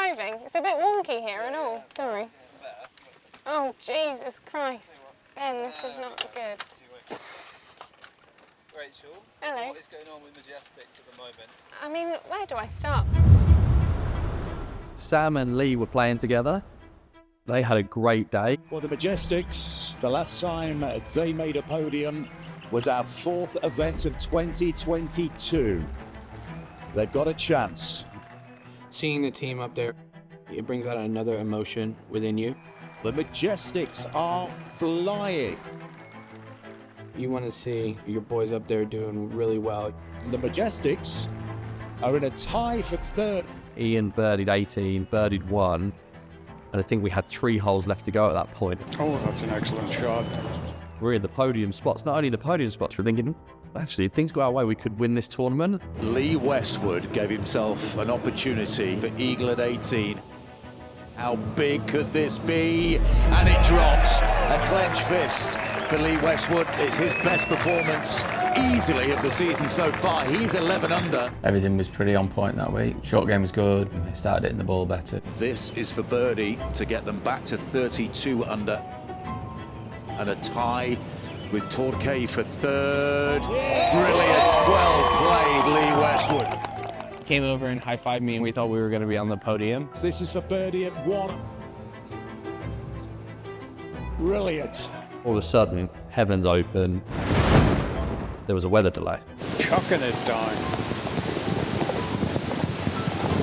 driving? It's a bit wonky here and all. Sorry. Oh, Jesus Christ. Ben, this is not good. Rachel, hello. What is going on with Majesticks at the moment? I mean, where do I start? Sam and Lee were playing together. They had a great day. Well, the Majesticks, the last time they made a podium was our 4th event of 2022. They've got a chance. Seeing the team up there, it brings out another emotion within you. The Majesticks are flying. You want to see your boys up there doing really well. The Majesticks are in a tie for 3rd. Ian birdied 18, birdied 1, and I think we had 3 holes left to go at that point. Oh, that's an excellent shot. We're in the podium spots. Not only the podium spots, we're thinking, actually, if things go our way, we could win this tournament. Lee Westwood gave himself an opportunity for eagle at 18. How big could this be? And it drops. A clenched fist for Lee Westwood. It's his best performance easily of the season so far. He's 11 under. Everything was pretty on point that week. Short game was good. They started hitting the ball better. This is for birdie to get them back to 32 under. And a tie with Torquay for 3rd. Brilliant. Well played, Lee Westwood. Came over and high-fived me and we thought we were going to be on the podium. This is for birdie at 1. Brilliant. All of a sudden, heavens open. There was a weather delay. Chucking it down.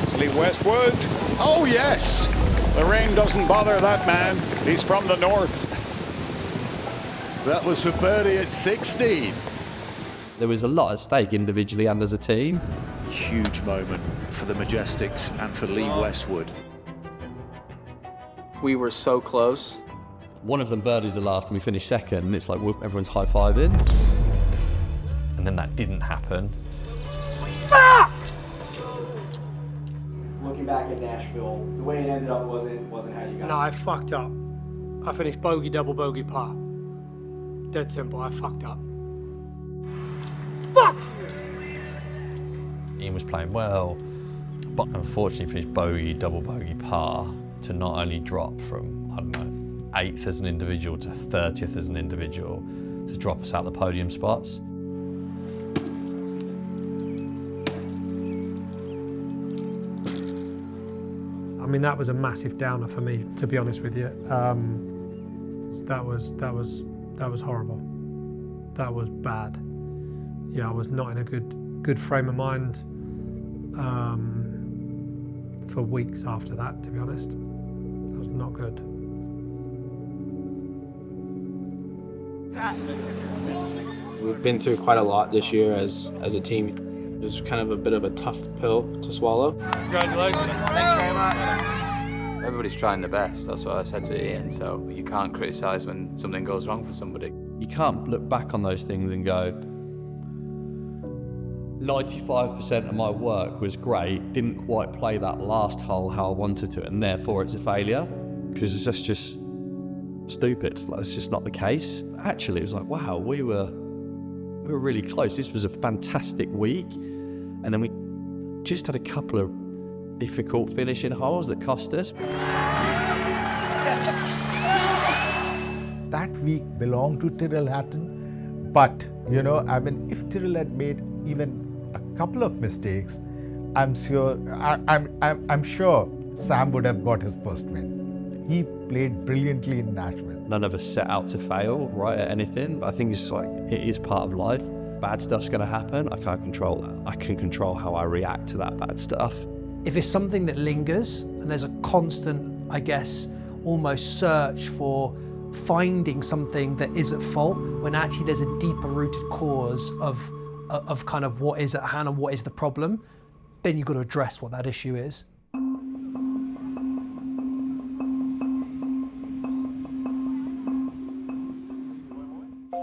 It's Lee Westwood. Oh, yes. The rain doesn't bother that man. He's from the north. That was for birdie at 16. There was a lot at stake individually and as a team. Huge moment for the Majesticks and for Lee Westwood. We were so close. One of them birdies the last and we finished second, and it's like everyone's high-fiving. And then that didn't happen. Looking back at Nashville, the way it ended up wasn't how you got it. No, I fucked up. I finished bogey, double bogey, par. Dead simple, I fucked up. Fuck! Ian was playing well, but unfortunately finished bogey, double bogey, par to not only drop from, I don't know, 8th as an individual to 30th as an individual to drop us out the podium spots. I mean, that was a massive downer for me, to be honest with you. That was horrible. That was bad. Yeah, I was not in a good frame of mind for weeks after that, to be honest. That was not good. We've been through quite a lot this year as a team. It was kind of a bit of a tough pill to swallow. Congratulations. Thank you very much. Everybody's trying their best, that's what I said to Ian, so you can't criticise when something goes wrong for somebody. You can't look back on those things and go, 95% of my work was great, didn't quite play that last hole how I wanted to, and therefore it's a failure, because that's just stupid. Like, that's just not the case. Actually, it was like, wow, we were really close. This was a fantastic week, and then we just had a couple of difficult finishing holes that cost us. That week belonged to Tyrrell Hatton, but I mean, if Tyrrell had made even a couple of mistakes, I'm sure Sam would have got his first win. He played brilliantly in Nashville. None of us set out to fail, right, at anything, but I think it's like, it is part of life. Bad stuff's gonna happen, I can't control that. I can control how I react to that bad stuff. If it's something that lingers, and there's a constant, I guess, almost search for finding something that is at fault, when actually there's a deeper rooted cause of kind of what is at hand and what is the problem, then you've got to address what that issue is.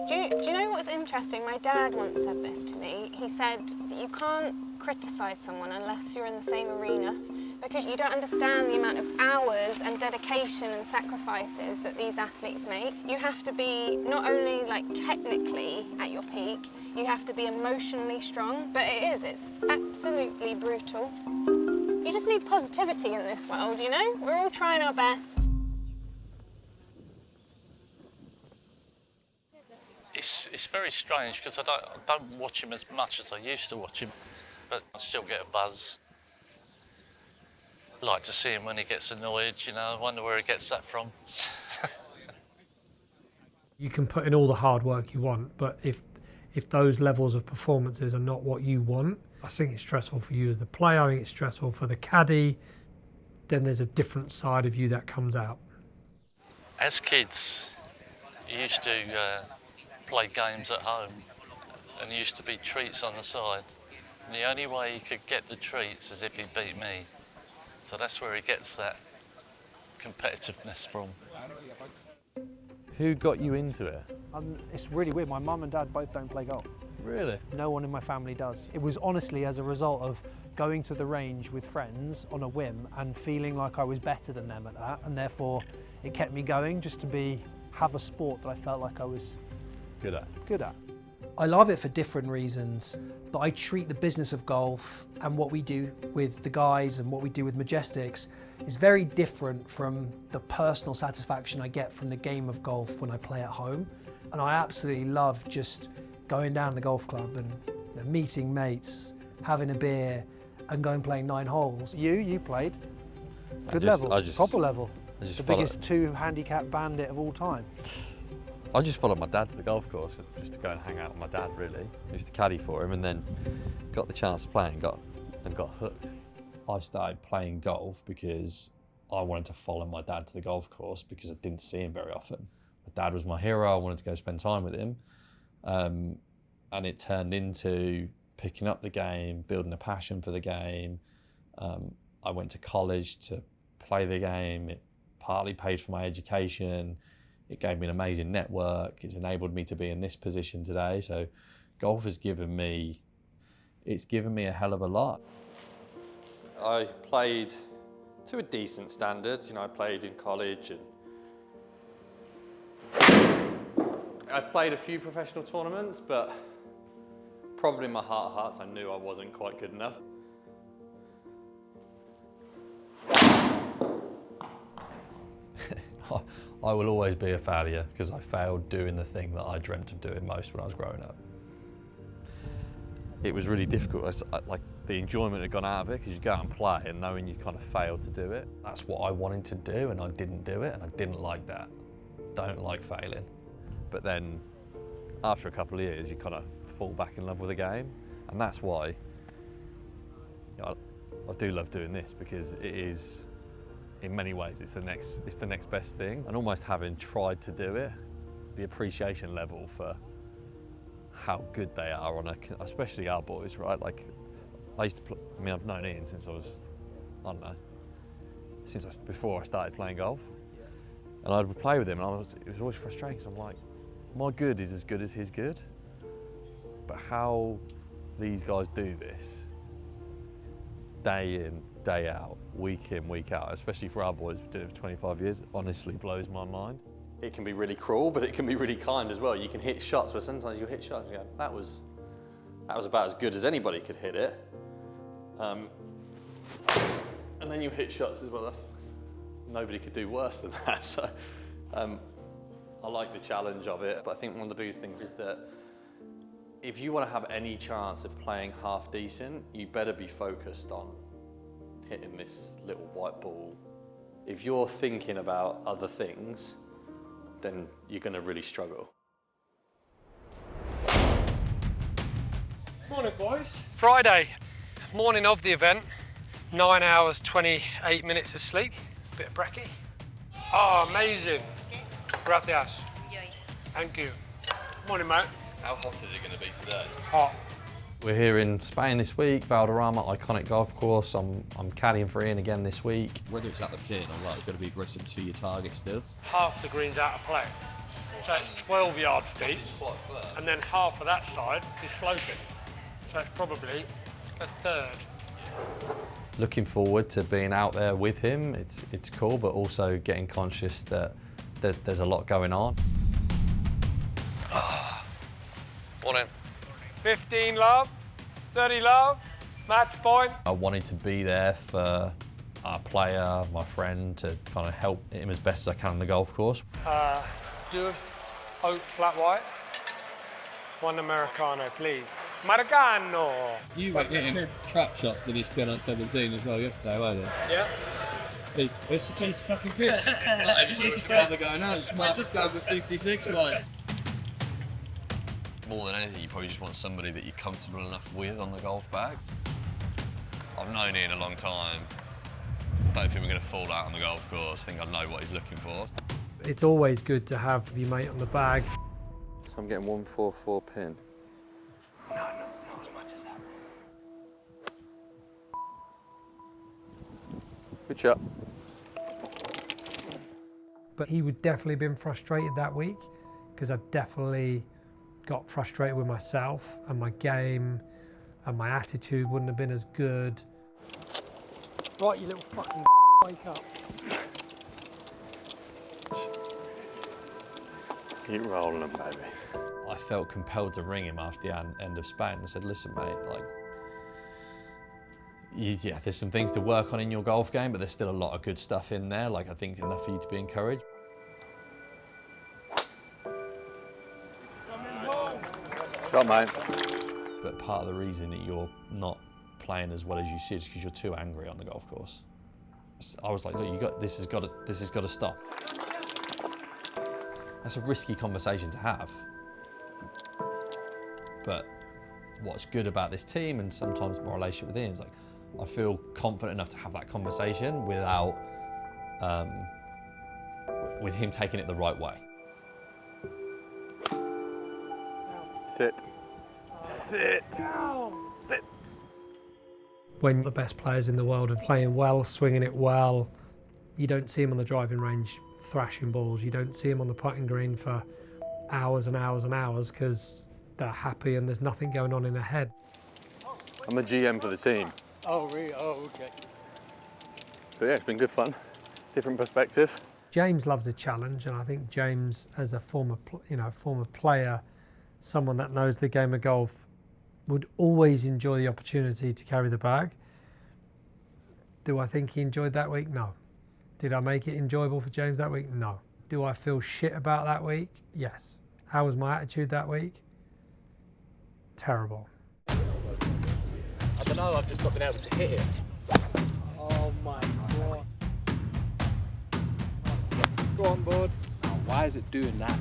Do you know what's interesting? My dad once said this to me. He said that you can't criticise someone unless you're in the same arena, because you don't understand the amount of hours and dedication and sacrifices that these athletes make. You have to be not only like technically at your peak, you have to be emotionally strong, but it's absolutely brutal. You just need positivity in this world, you know? We're all trying our best. It's very strange because I don't watch him as much as I used to watch him, but I still get a buzz. I like to see him when he gets annoyed, you know, I wonder where he gets that from. You can put in all the hard work you want, but if those levels of performances are not what you want, I think it's stressful for you as the player, I think it's stressful for the caddie, then there's a different side of you that comes out. As kids, you used to play games at home and there used to be treats on the side. And the only way he could get the treats is if he beat me. So that's where he gets that competitiveness from. Who got you into it? It's really weird. My mum and dad both don't play golf. Really? No one in my family does. It was honestly as a result of going to the range with friends on a whim and feeling like I was better than them at that, and therefore it kept me going just to have a sport that I felt like I was good at. I love it for different reasons, but I treat the business of golf and what we do with the guys and what we do with Majesticks is very different from the personal satisfaction I get from the game of golf when I play at home. And I absolutely love just going down to the golf club and meeting mates, having a beer and going playing 9 holes. You played. Good level, proper level. The biggest 2 handicap bandit of all time. I just followed my dad to the golf course just to go and hang out with my dad, really. I used to caddy for him and then got the chance to play and got hooked. I started playing golf because I wanted to follow my dad to the golf course because I didn't see him very often. My dad was my hero, I wanted to go spend time with him. And it turned into picking up the game, building a passion for the game. I went to college to play the game. It partly paid for my education. It gave me an amazing network. It's enabled me to be in this position today. So golf has given me a hell of a lot. I played to a decent standard. You know, I played in college and I played a few professional tournaments, but probably in my heart of hearts, I knew I wasn't quite good enough. I will always be a failure because I failed doing the thing that I dreamt of doing most when I was growing up. It was really difficult. Like the enjoyment had gone out of it because you go out and play and knowing you kind of failed to do it. That's what I wanted to do and I didn't do it and I didn't like that. Don't like failing. But then after a couple of years, you kind of fall back in love with the game. And that's why I do love doing this because it is, in many ways, it's the next best thing. And almost having tried to do it, the appreciation level for how good they are on especially our boys, right? Like I used to I've known Ian since I was, I don't know, before I started playing golf. And I'd play with him and it was always frustrating because I'm like, my good is as good as his good. But how these guys do this, day in, day out, week in, week out, especially for our boys who've been doing it for 25 years, honestly blows my mind. It can be really cruel, but it can be really kind as well. You can hit shots where sometimes you hit shots and you go, that was about as good as anybody could hit it. And then you hit shots as well. Nobody could do worse than that. So I like the challenge of it. But I think one of the biggest things is that if you want to have any chance of playing half decent, you better be focused on hitting this little white ball. If you're thinking about other things, then you're going to really struggle. Morning, boys. Friday, morning of the event, 9 hours, 28 minutes of sleep, bit of brekkie. Oh, amazing. Gracias. Thank you. Morning, mate. How hot is it going to be today? Hot. We're here in Spain this week, Valderrama, iconic golf course. I'm caddying for Ian again this week. Whether it's at the pin or like, you've got to be aggressive to your target still. Half the green's out of play. So it's 12 yards deep, and then half of that side is sloping. So it's probably a third. Looking forward to being out there with him. It's cool, but also getting conscious that there's a lot going on. Morning. 15 love, 30 love, Match point. I wanted to be there for our player, my friend, to kind of help him as best as I can on the golf course. Do oak flat white. One Americano, please. Americano. You were getting trap shots to this pin on 17 as well yesterday, weren't you? Yeah. It's a piece of fucking piss. Like, this is forever going out. It's my sister with 66, like. More than anything, you probably just want somebody that you're comfortable enough with on the golf bag. I've known Ian a long time. Don't think we're going to fall out on the golf course. I think I know what he's looking for. It's always good to have your mate on the bag. So I'm getting 144 pin. No, not as much as that. Good shot. But he would definitely have been frustrated that week because I definitely got frustrated with myself and my game, and my attitude wouldn't have been as good. Right, you little fucking wake up. Keep rolling them, baby. I felt compelled to ring him after the end of Spain and said, listen, mate, like, yeah, there's some things to work on in your golf game, but there's still a lot of good stuff in there. Like, I think enough for you to be encouraged. Shot, mate. But part of the reason that you're not playing as well as you should is because you're too angry on the golf course. I was like, look, this has got to stop. That's a risky conversation to have. But what's good about this team, and sometimes my relationship with Ian, is like, I feel confident enough to have that conversation without, with him taking it the right way. Sit. Sit. Sit. When the best players in the world are playing well, swinging it well, you don't see them on the driving range thrashing balls. You don't see them on the putting green for hours and hours and hours because they're happy and there's nothing going on in their head. I'm a GM for the team. Oh, really? Oh, okay. But yeah, it's been good fun. Different perspective. James loves a challenge, and I think James, as a former player, someone that knows the game of golf, would always enjoy the opportunity to carry the bag. Do I think he enjoyed that week? No. Did I make it enjoyable for James that week? No. Do I feel shit about that week? Yes. How was my attitude that week? Terrible. I don't know, I've just not been able to hit it. Oh my God. Go on, bud. Oh, why is it doing that?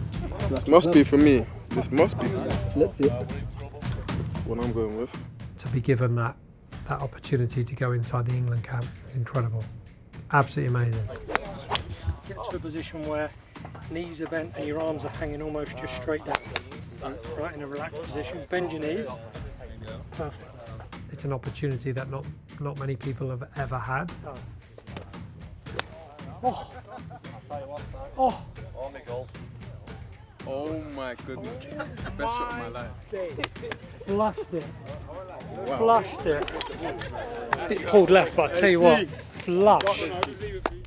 This must be for me. This must be for me. Let's see. What I'm going with. To be given that opportunity to go inside the England camp is incredible. Absolutely amazing. Get to a position where knees are bent and your arms are hanging almost just straight down. Right in a relaxed position. Bend your knees. Perfect. It's an opportunity that not many people have ever had. Oh. Oh. Oh my goodness. Best shot of my life. Flushed it. Wow. Flushed it. It pulled left, but I tell you what, flush.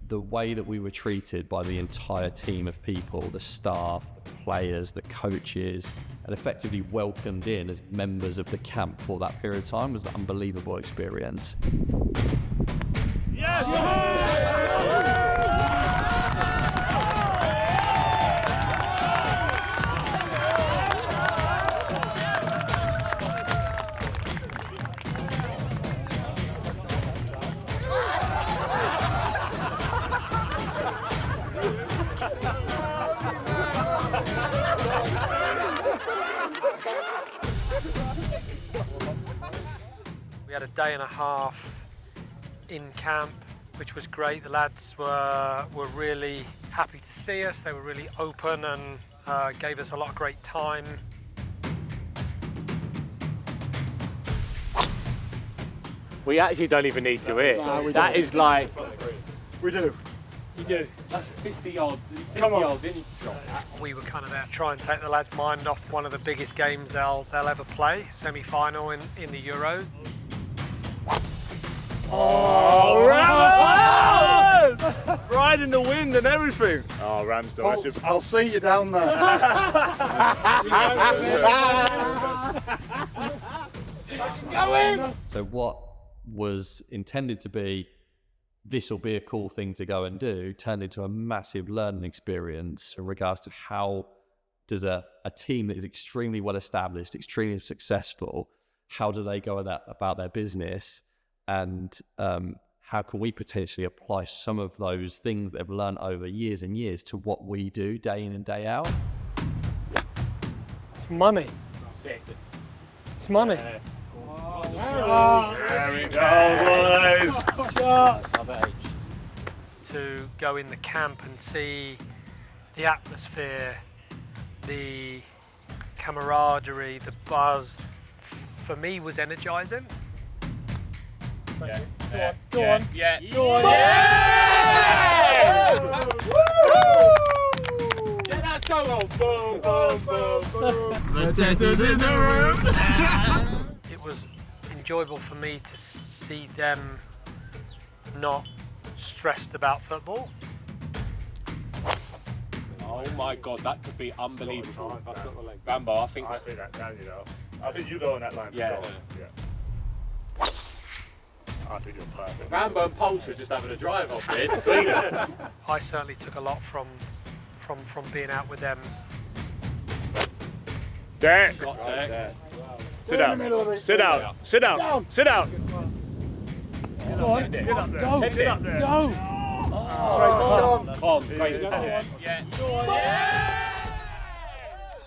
The way that we were treated by the entire team of people, the staff, the players, the coaches, and effectively welcomed in as members of the camp for that period of time was an unbelievable experience. Yes! We had a day and a half in camp, which was great. The lads were really happy to see us. They were really open and gave us a lot of great time. We actually don't even need to hit. No, that is like... We do. You do. That's 50 odd. 50 Come on. odd in shot. We were kind of there to try and take the lads' mind off one of the biggest games they'll ever play, semi-final in the Euros. Oh, Rams! Right in the wind and everything. Oh, Rams don't. I'll see you down there. So what was intended to be, this will be a cool thing to go and do, turned into a massive learning experience in regards to how does a team that is extremely well established, extremely successful, how do they go about their business, and how can we potentially apply some of those things that they've learned over years and years to what we do day in and day out. It's money. It's money. There we go, boys. To go in the camp and see the atmosphere, the camaraderie, the buzz, for me was energizing. Go on. Yeah. Get that solo. Boom, boom, boom, boom. The tattoos in the room. It was enjoyable for me to see them not stressed about football. Oh my God, that could be unbelievable. Rambo, I think that's down, you know. I think you go on that line. Yeah. I think you're perfect. Rambo and Pulse are just having a drive off here. I certainly took a lot from being out with them. Derek. Sit down. Sit down. Sit down. Sit down. Go on. Get up there. Go. Get up there. Go. Calm. Great. Yeah.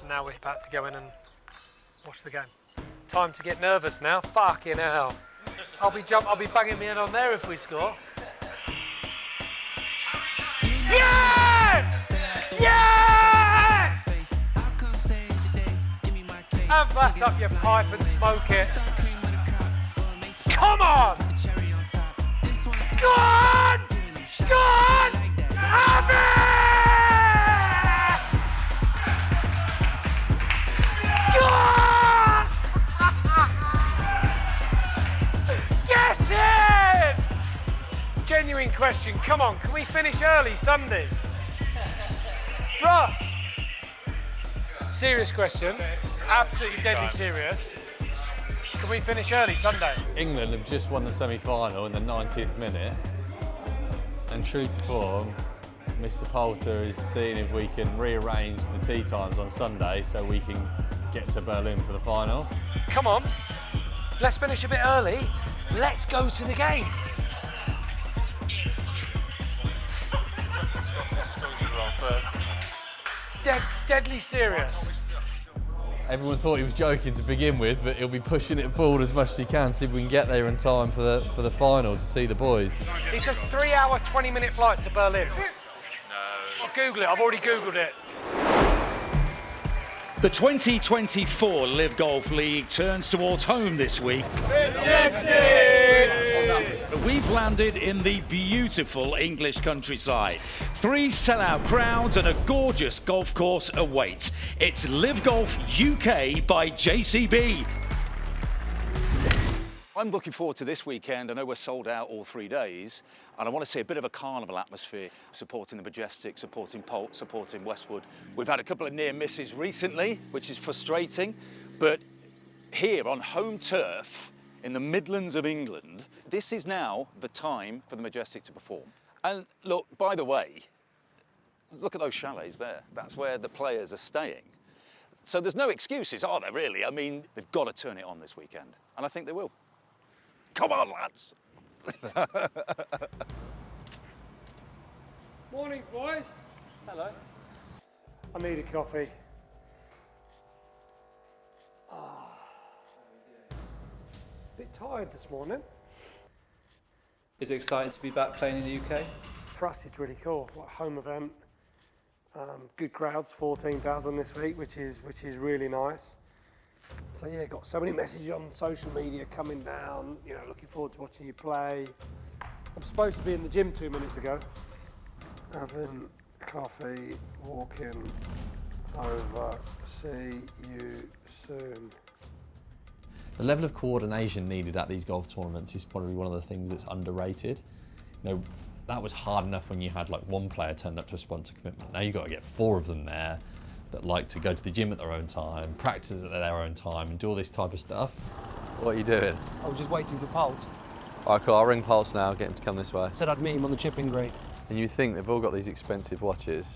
And now we're about to go in and watch the game. Time to get nervous now. Fucking hell. I'll be banging my head on there if we score. Yes! Yes! Have that up your pipe and smoke it. Come on! Go on! Go on! Have it! Go on! Get in! Genuine question, come on, can we finish early Sunday? Ross! Serious question, absolutely deadly serious. Can we finish early Sunday? England have just won the semi-final in the 90th minute, and true to form, Mr. Poulter is seeing if we can rearrange the tee times on Sunday so we can get to Berlin for the final. Come on, let's finish a bit early. Let's go to the game. Deadly serious. Everyone thought he was joking to begin with, but he'll be pushing it forward as much as he can, see if we can get there in time for the final to see the boys. It's a 3-hour, 20-minute flight to Berlin. No. I'll Google it, I've already Googled it. The 2024 Live Golf League turns towards home this week. We've landed in the beautiful English countryside. 3 sellout crowds and a gorgeous golf course await. It's Live Golf UK by JCB. I'm looking forward to this weekend. I know we're sold out all 3 days, and I want to see a bit of a carnival atmosphere, supporting the Majesticks, supporting Polt, supporting Westwood. We've had a couple of near misses recently, which is frustrating, but here on home turf in the Midlands of England, this is now the time for the Majestic to perform. And look, by the way, look at those chalets there. That's where the players are staying. So there's no excuses, are there, really? I mean, they've got to turn it on this weekend, and I think they will. Come on, lads. Morning, boys. Hello. I need a coffee. Bit tired this morning. Is it exciting to be back playing in the UK? For us, it's really cool. What home event. Good crowds, 14,000 this week, which is really nice. So yeah, got so many messages on social media coming down. You know, looking forward to watching you play. I'm supposed to be in the gym 2 minutes ago, having coffee, walking over. See you soon. The level of coordination needed at these golf tournaments is probably one of the things that's underrated. You know, that was hard enough when you had like one player turned up to a sponsor commitment. Now you've got to get 4 of them there that like to go to the gym at their own time, practice at their own time, and do all this type of stuff. What are you doing? I was just waiting for Pulse. All right, cool. I'll ring Pulse now, get him to come this way. Said I'd meet him on the chipping green. And you think they've all got these expensive watches.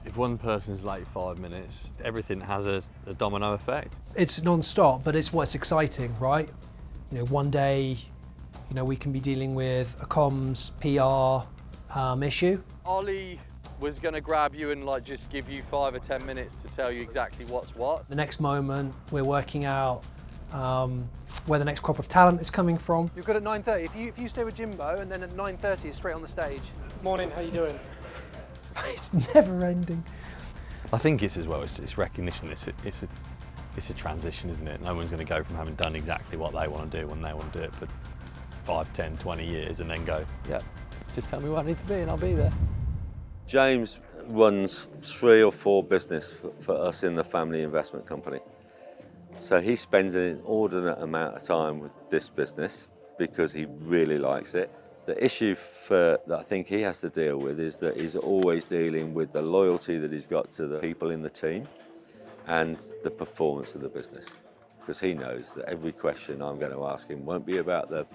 If one person's late 5 minutes, everything has a domino effect. It's non-stop, but it's what's exciting, right? You know, one day, you know, we can be dealing with a comms, PR issue. Ollie was going to grab you and like just give you 5 or 10 minutes to tell you exactly what's what. The next moment, we're working out where the next crop of talent is coming from. You're good at 9:30. If you stay with Jimbo and then at 9:30 is straight on the stage. Morning, how you doing? It's never ending. I think it's as well, it's recognition. It's a transition, isn't it? No one's going to go from having done exactly what they want to do when they want to do it for 5, 10, 20 years and then go, yeah, just tell me where I need to be and I'll be there. James runs 3 or 4 business for us in the family investment company. So he spends an inordinate amount of time with this business because he really likes it. The issue that I think he has to deal with is that he's always dealing with the loyalty that he's got to the people in the team and the performance of the business. Because he knows that every question I'm going to ask him won't be about the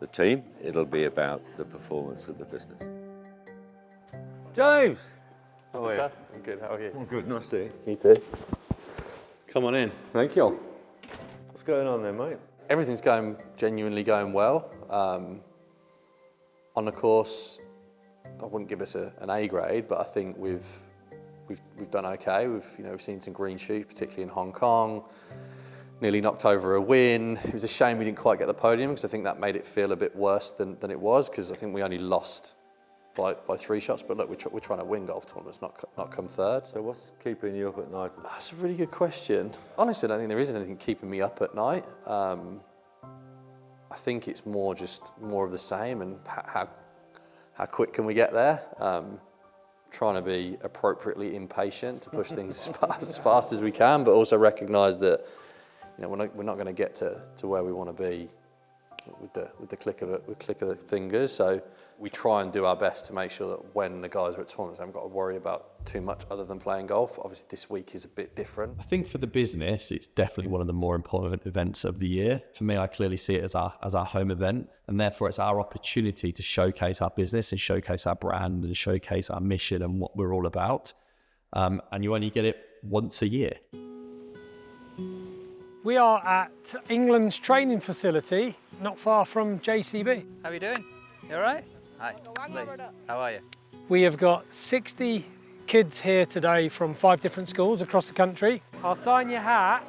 team, it'll be about the performance of the business. James! How are you? I'm good, how are you? I'm good, nice to see you. You too. Come on in. Thank you. What's going on there, mate? Everything's genuinely going well. On the course, I wouldn't give us an A grade, but I think we've done okay. We've seen some green shoots, particularly in Hong Kong. Nearly knocked over a win. It was a shame we didn't quite get the podium because I think that made it feel a bit worse than it was because I think we only lost by 3 shots. But look, we're trying to win golf tournaments, not come third. So what's keeping you up at night? That's a really good question. Honestly, I don't think there is anything keeping me up at night. I think it's more of the same and how quick can we get there? Trying to be appropriately impatient to push things as fast as we can, but also recognise that we're not going to get to where we want to be with the click of the fingers. So we try and do our best to make sure that when the guys are at tournaments, they haven't got to worry about too much other than playing golf. Obviously, this week is a bit different. I think for the business, it's definitely one of the more important events of the year. For me, I clearly see it as our home event, and therefore it's our opportunity to showcase our business and showcase our brand and showcase our mission and what we're all about. And you only get it once a year. We are at England's training facility, not far from JCB. How are you doing? You all right? Hi, Lee. How are you? We have got 60 kids here today from 5 different schools across the country. I'll sign your hat.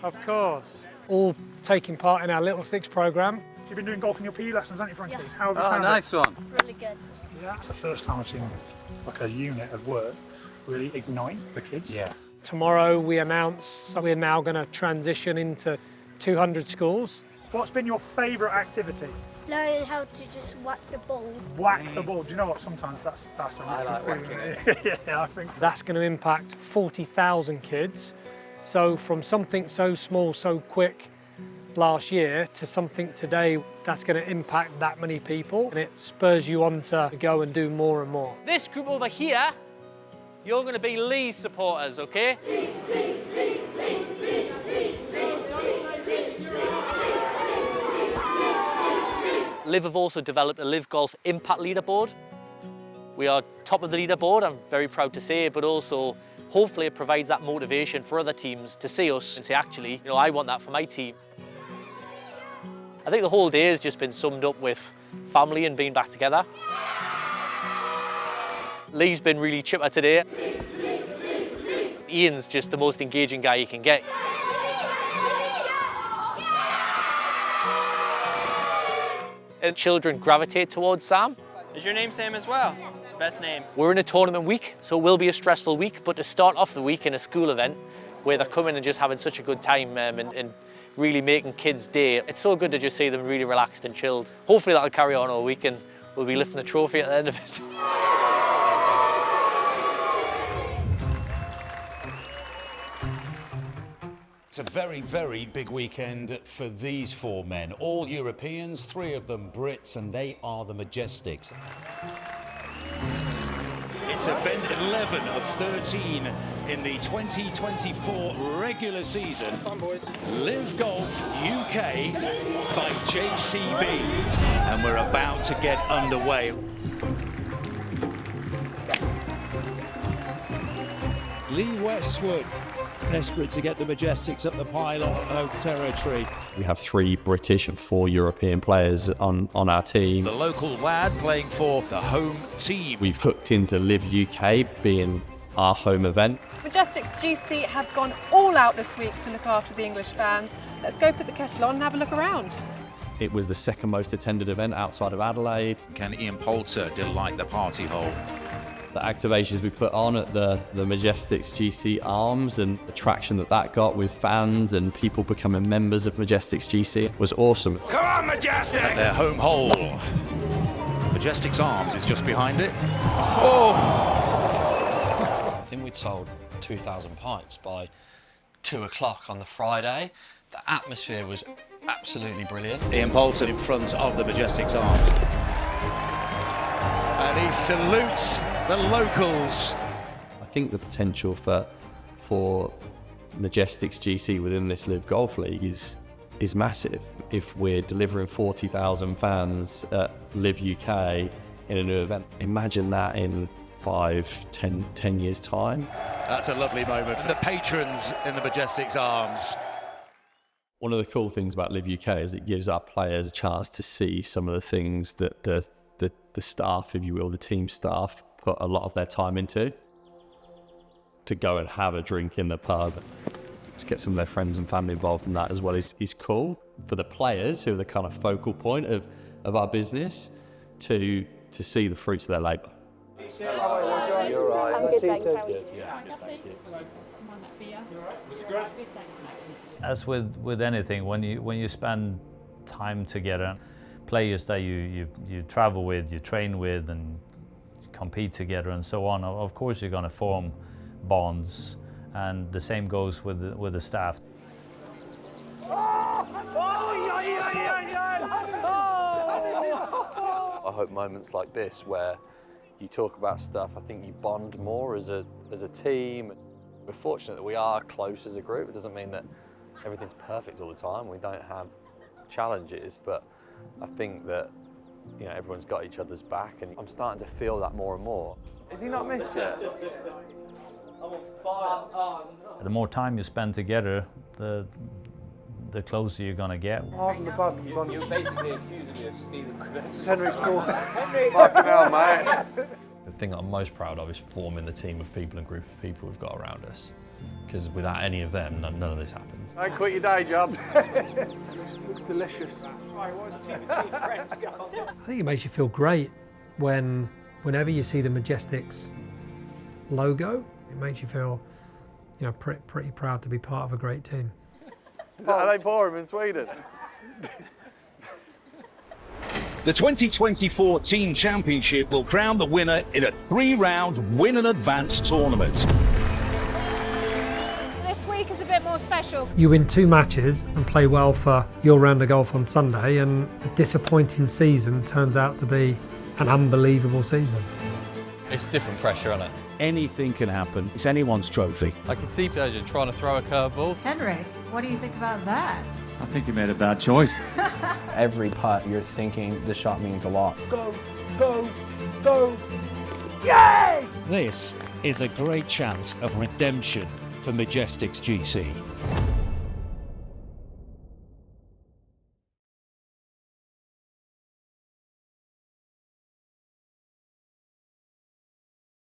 Of course. All taking part in our Little Sticks programme. You've been doing golf in your PE lessons, haven't you, Frankie? Yeah. How have you found nice it? one. Really good. Yeah, it's the first time I've seen like a unit of work really ignite the kids. Yeah. Tomorrow we announce we're now going to transition into 200 schools. What's been your favourite activity? Learning how to just whack the ball. Whack the ball. Do you know what? Sometimes that's a I like really whacking it. Yeah, I think so. That's going to impact 40,000 kids. So from something so small, so quick last year to something today, that's going to impact that many people, and it spurs you on to go and do more and more. This group over here, you're going to be Lee's supporters, okay? Liv have also developed a Liv Golf Impact Leaderboard. We are top of the leaderboard, I'm very proud to say, but also hopefully it provides that motivation for other teams to see us and say, actually, I want that for my team. I think the whole day has just been summed up with family and being back together. Lee's been really chipper today. Ian's just the most engaging guy you can get. And children gravitate towards Sam. Is your name Sam as well? Best name. We're in a tournament week, so it will be a stressful week, but to start off the week in a school event where they're coming and just having such a good time and really making kids' day, it's so good to just see them really relaxed and chilled. Hopefully that'll carry on all week and we'll be lifting the trophy at the end of it. It's a very, very big weekend for these 4 men. All Europeans, 3 of them Brits, and they are the Majesticks. It's event 11 of 13 in the 2024 regular season. Live Golf UK by JCB. And we're about to get underway. Lee Westwood, desperate to get the Majesticks up the pylon of territory. We have 3 British and 4 European players on our team. The local lad playing for the home team. We've hooked into Live UK being our home event. Majesticks GC have gone all out this week to look after the English fans. Let's go put the kettle on and have a look around. It was the second most attended event outside of Adelaide. Can Ian Poulter delight the party hole? The activations we put on at the Majesticks GC Arms and the traction that got with fans and people becoming members of Majesticks GC was awesome. Come on, Majesticks! Their home hole. Majesticks Arms is just behind it. Oh! I think we'd sold 2,000 pints by 2 o'clock on the Friday. The atmosphere was absolutely brilliant. Ian Poulter in front of the Majesticks Arms. And he salutes the locals. I think the potential for Majesticks GC within this Live Golf League is massive. If we're delivering 40,000 fans at Live UK in a new event, imagine that in 5-10 years' time. That's a lovely moment for the patrons in the Majesticks Arms. One of the cool things about Live UK is it gives our players a chance to see some of the things that the staff, if you will, the team staff, put a lot of their time into. To go and have a drink in the pub, to get some of their friends and family involved in that as well is cool. For the players, who are the kind of focal point of our business, to see the fruits of their labour. You're right. I'm good, thank you. As with anything, when you spend time together, players that you travel with, you train with, and compete together, and so on, of course you're going to form bonds, and the same goes with the staff. I hope moments like this where you talk about stuff, I think you bond more as a team. We're fortunate that we are close as a group. It doesn't mean that everything's perfect all the time. We don't have challenges, but I think that everyone's got each other's back, and I'm starting to feel that more and more. Is he not missed yet? The more time you spend together, the closer you're going to get. You're basically accusing me of stealing credentials. It's Henrik's ball. Fucking hell, mate. The thing I'm most proud of is forming the team of people and group of people we've got around us. Because without any of them, none of this happens. Don't quit your day job. looks delicious. I think it makes you feel great whenever you see the Majesticks logo. It makes you feel, pretty proud to be part of a great team. Is that how they pour him in Sweden? The 2024 Team Championship will crown the winner in a 3-round win and advance tournament. This week is a bit more special. You win 2 matches and play well for your round of golf on Sunday, and a disappointing season turns out to be an unbelievable season. It's different pressure, isn't it? Anything can happen. It's anyone's trophy. I could see Sergio trying to throw a curveball. Henrik, what do you think about that? I think you made a bad choice. Every putt, you're thinking the shot means a lot. Go, go, go. Yes! This is a great chance of redemption for Majesticks GC.